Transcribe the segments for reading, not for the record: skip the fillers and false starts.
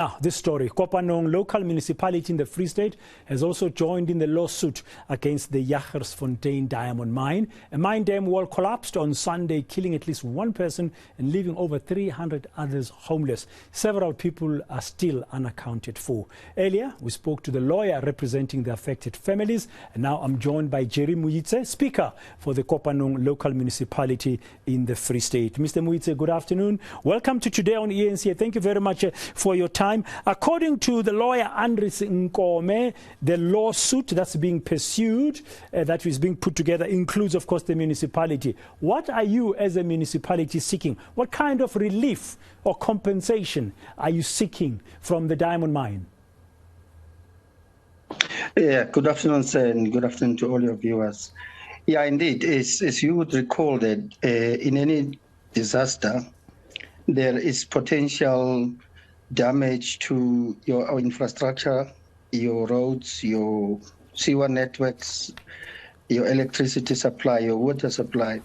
Now, this story, Kopanong Local Municipality in the Free State has also joined in the lawsuit against the Jagersfontein Dam mine. A mine dam wall collapsed on Sunday, killing at least one person and leaving over 300 others homeless. Several people are still unaccounted for. Earlier, we spoke to the lawyer representing the affected families, and now I'm joined by Moitse, Speaker for the Kopanong Local Municipality in the Free State. Mr. Moitse, good afternoon. Welcome to Today on eNCA. Thank you very much for your time. According to the lawyer Andries Nkome, the lawsuit that's being pursued, that is being put together, includes, of course, the municipality. What are you as a municipality seeking? What kind of relief or compensation are you seeking from the diamond mine? Yeah, good afternoon, sir, and good afternoon to all your viewers. Yeah, indeed, as you would recall that in any disaster, there is potential damage to your infrastructure, your roads, your sewer networks, your electricity supply, your water supply.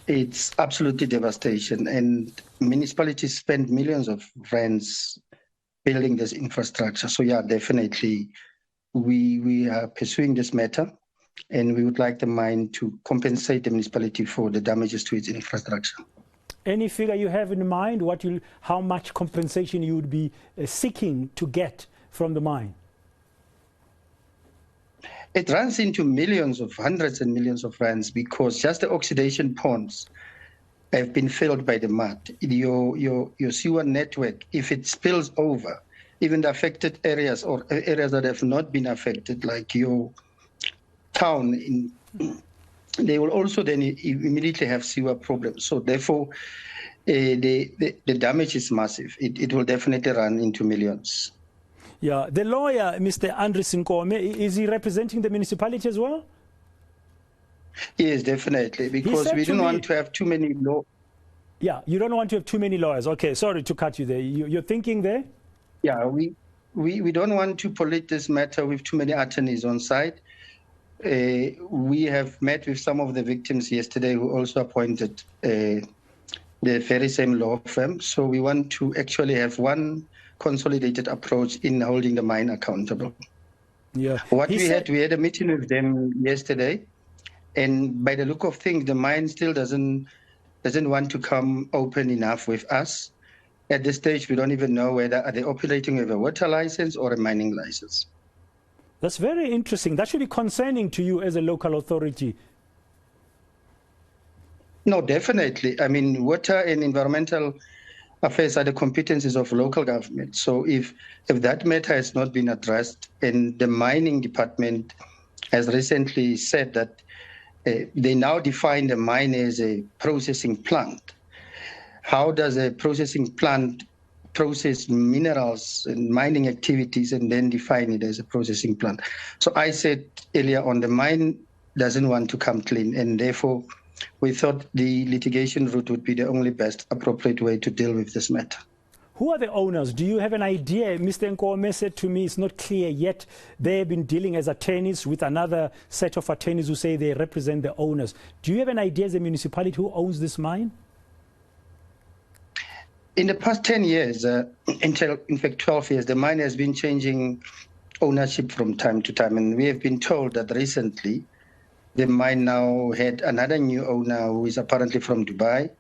It's absolutely devastation, and municipalities spend millions of rands building this infrastructure. So yeah, definitely we are pursuing this matter, and we would like the mine to compensate the municipality for the damages to its infrastructure. Any figure you have in mind, how much compensation you would be seeking to get from the mine? It runs into millions of, hundreds and millions of rands, because just the oxidation ponds have been filled by the mud. Your sewer network, if it spills over, even the affected areas or areas that have not been affected, like your town, they will also then immediately have sewer problems. So therefore, the damage is massive. It will definitely run into millions. Yeah, the lawyer, Mr. Andries Nkome, is he representing the municipality as well? Yes, definitely, because we don't want to have too many lawyers. Yeah, you don't want to have too many lawyers. Okay, sorry to cut you there. You're thinking there? Yeah, we don't want to pollute this matter with too many attorneys on site. We have met with some of the victims yesterday who also appointed the very same law firm. So we want to actually have one consolidated approach in holding the mine accountable. Yeah. We had a meeting with them yesterday, and by the look of things, the mine still doesn't want to come open enough with us. At this stage, we don't even know whether are they operating with a water license or a mining license. That's very interesting. That should be concerning to you as a local authority. No, definitely. I mean, water and environmental affairs are the competencies of local government. So if that matter has not been addressed, and the mining department has recently said that they now define the mine as a processing plant. How does a processing plant process minerals and mining activities and then define it as a processing plant? So I said earlier on, the mine doesn't want to come clean, and therefore we thought the litigation route would be the only best appropriate way to deal with this matter. Who are the owners? Do you have an idea? Mr. Nkome said to me it's not clear yet. They have been dealing as attorneys with another set of attorneys who say they represent the owners. Do you have an idea as a municipality who owns this mine? In the past 10 years, in fact 12 years, the mine has been changing ownership from time to time. And we have been told that recently the mine now had another new owner who is apparently from Dubai,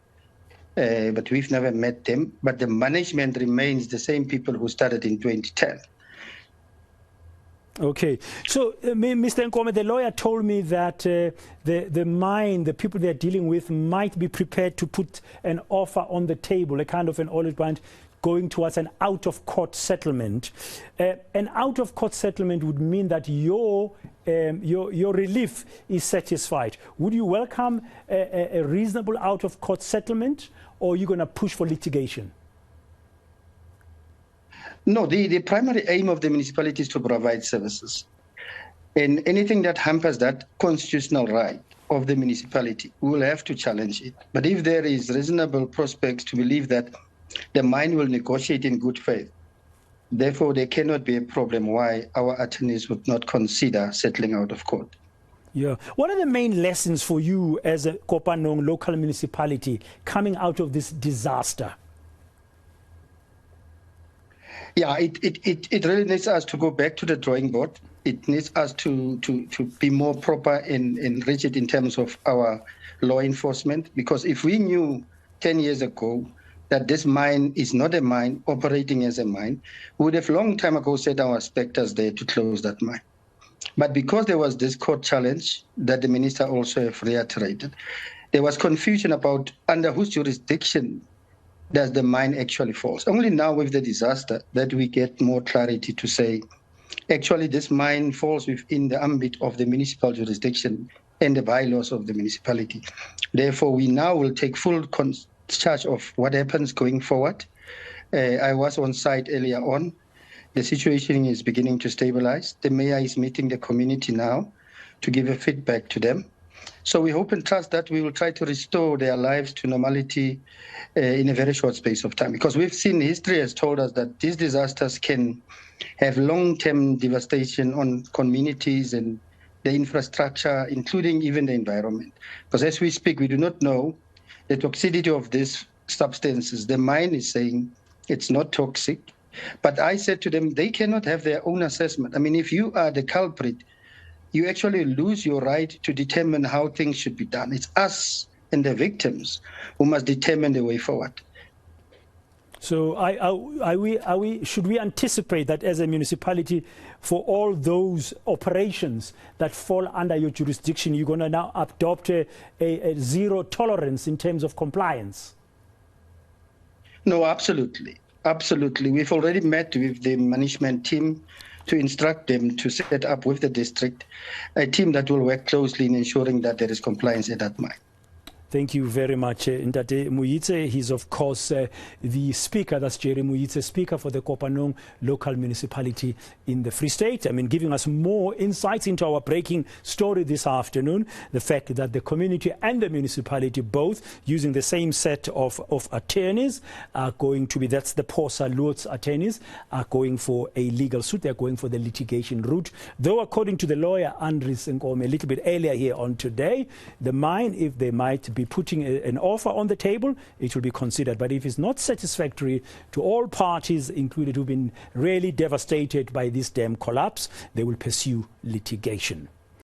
but we've never met them. But the management remains the same people who started in 2010. Okay. So, Mr. Nkome, the lawyer told me that the mine, the people they're dealing with, might be prepared to put an offer on the table, a kind of an olive branch, going towards an out-of-court settlement. An out-of-court settlement would mean that your relief is satisfied. Would you welcome a reasonable out-of-court settlement, or are you going to push for litigation? No, the primary aim of the municipality is to provide services. And anything that hampers that constitutional right of the municipality, we will have to challenge it. But if there is reasonable prospects to believe that the mine will negotiate in good faith, therefore there cannot be a problem why our attorneys would not consider settling out of court. Yeah. What are the main lessons for you as a Kopanong local municipality coming out of this disaster? Yeah, it really needs us to go back to the drawing board. It needs us to be more proper and rigid in terms of our law enforcement, because if we knew 10 years ago that this mine is not a mine operating as a mine, we would have long time ago set our inspectors there to close that mine. But because there was this court challenge that the minister also have reiterated, there was confusion about under whose jurisdiction does the mine actually falls. Only now with the disaster that we get more clarity to say, actually this mine falls within the ambit of the municipal jurisdiction and the bylaws of the municipality. Therefore, we now will take full charge of what happens going forward. I was on site earlier on. The situation is beginning to stabilize. The mayor is meeting the community now to give a feedback to them. So we hope and trust that we will try to restore their lives to normality in a very short space of time, because we've seen history has told us that these disasters can have long-term devastation on communities and the infrastructure, including even the environment. Because as we speak, we do not know the toxicity of these substances. The mine is saying it's not toxic, but I said to them, they cannot have their own assessment. I mean, if you are the culprit, you actually lose your right to determine how things should be done. It's us and the victims who must determine the way forward. So should we anticipate that as a municipality, for all those operations that fall under your jurisdiction, you're going to now adopt a zero tolerance in terms of compliance? No, absolutely. Absolutely. We've already met with the management team to instruct them to set up with the district a team that will work closely in ensuring that there is compliance at that mine. Thank you very much, Ndate Moitse. He's, of course, the speaker, that's Jerry Moitse, speaker for the Kopanong Local Municipality in the Free State. I mean, giving us more insights into our breaking story this afternoon, the fact that the community and the municipality, both using the same set of attorneys, are going to be, that's the Posa Lutz attorneys, are going for a legal suit. They're going for the litigation route. Though, according to the lawyer, Andries Nkome, a little bit earlier here on today, the mine, if they might be putting an offer on the table, it will be considered. But if it's not satisfactory to all parties included who've been really devastated by this dam collapse, they will pursue litigation.